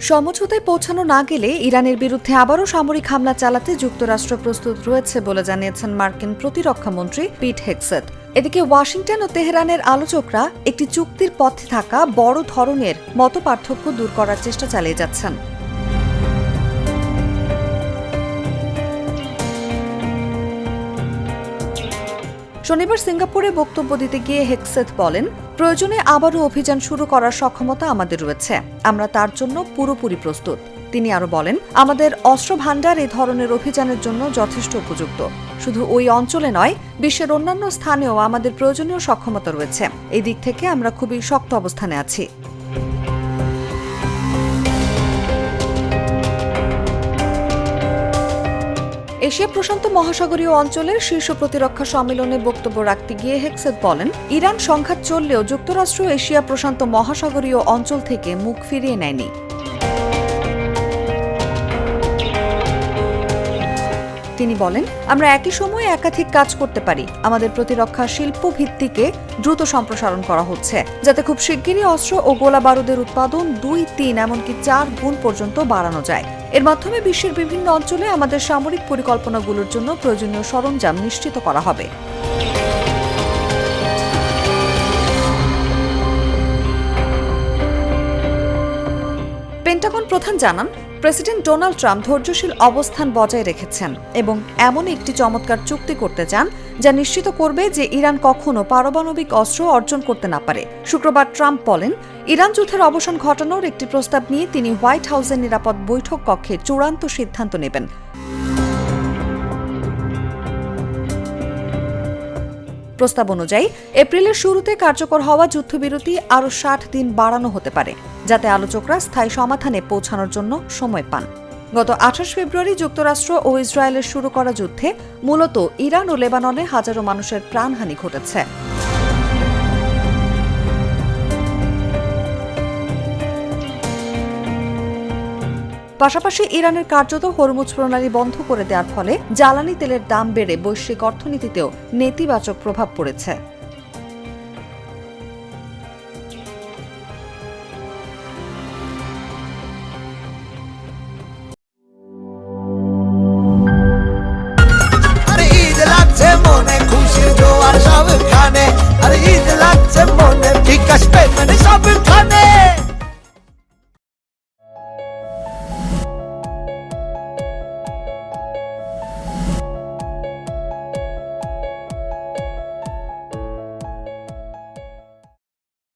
সমঝোতায় পৌঁছানো না গেলে ইরানের বিরুদ্ধে আবারও সামরিক হামলা চালাতে যুক্তরাষ্ট্র প্রস্তুত রয়েছে বলে জানিয়েছেন মার্কিন প্রতিরক্ষামন্ত্রী পিট হেগসেথ। এদিকে ওয়াশিংটন ও তেহরানের আলোচকরা একটি চুক্তির পথে থাকা বড় ধরনের মতপার্থক্য দূর করার চেষ্টা চালিয়ে যাচ্ছেন। শনিবার সিঙ্গাপুরে বক্তব্য দিতে গিয়ে হেগসেথ বলেন, প্রয়োজনে আবারও অভিযান শুরু করার সক্ষমতা আমাদের রয়েছে, আমরা তার জন্য পুরোপুরি প্রস্তুত। তিনি আরও বলেন, আমাদের অস্ত্র ভান্ডার এই ধরনের অভিযানের জন্য যথেষ্ট উপযুক্ত। শুধু ওই অঞ্চলে নয়, বিশ্বের অন্যান্য স্থানেও আমাদের প্রয়োজনীয় সক্ষমতা রয়েছে। এই দিক থেকে আমরা খুবই শক্ত অবস্থানে আছি। এশিয়া প্রশান্ত মহাসাগরীয় অঞ্চলের শীর্ষ প্রতিরক্ষা সম্মেলনে বক্তব্য রাখতে গিয়ে হেগসেথ বলেন, ইরান সংঘাত চললেও যুক্তরাষ্ট্র এশিয়া প্রশান্ত মহাসাগরীয় অঞ্চল থেকে মুখ ফিরিয়ে নেয়নি। তিনি বলেন, আমরা একই সময়ে একাধিক কাজ করতে পারি। আমাদের প্রতিরক্ষা শিল্প ভিত্তিকে দ্রুত সম্প্রসারণ করা হচ্ছে, যাতে খুব শিগগিরই অস্ত্র ও গোলা বারুদের উৎপাদন 2-3 এমনকি 4 গুণ পর্যন্ত বাড়ানো যায়। এর মাধ্যমে বিশ্বের বিভিন্ন অঞ্চলে আমাদের সামরিক পরিকল্পনাগুলোর জন্য প্রয়োজনীয় সরঞ্জাম নিশ্চিত করা হবে। পেন্টাগন প্রধান জানান, প্রেসিডেন্ট ডোনাল্ড ট্রাম্প ধৈর্যশীল অবস্থান বজায় রেখেছেন এবং এমন একটি চমৎকার চুক্তি করতে চান যা নিশ্চিত করবে যে ইরান কখনো পারমাণবিক অস্ত্র অর্জন করতে না পারে। শুক্রবার ট্রাম্প বলেন, ইরান যুদ্ধের অবসান ঘটানোর একটি প্রস্তাব নিয়ে তিনি হোয়াইট হাউসের নিরাপদ বৈঠক কক্ষে চূড়ান্ত সিদ্ধান্ত নেবেন। প্রস্তাব অনুযায়ী এপ্রিলের শুরুতে কার্যকর হওয়া যুদ্ধবিরতি আরও 60 দিন বাড়ানো হতে পারে, যাতে আলোচকরা স্থায়ী সমাধানে পৌঁছানোর জন্য সময় পান। গত 28 ফেব্রুয়ারি যুক্তরাষ্ট্র ও ইসরায়েলের শুরু করা যুদ্ধে মূলত ইরান ও লেবাননে হাজারো মানুষের প্রাণহানি ঘটেছে। পাশাপাশি ইরানের কার্যত হরমুজ প্রণালী বন্ধ করে দেওয়ার ফলে জ্বালানি তেলের দাম বেড়ে বৈশ্বিক অর্থনীতিতেও নেতিবাচক প্রভাব পড়েছে।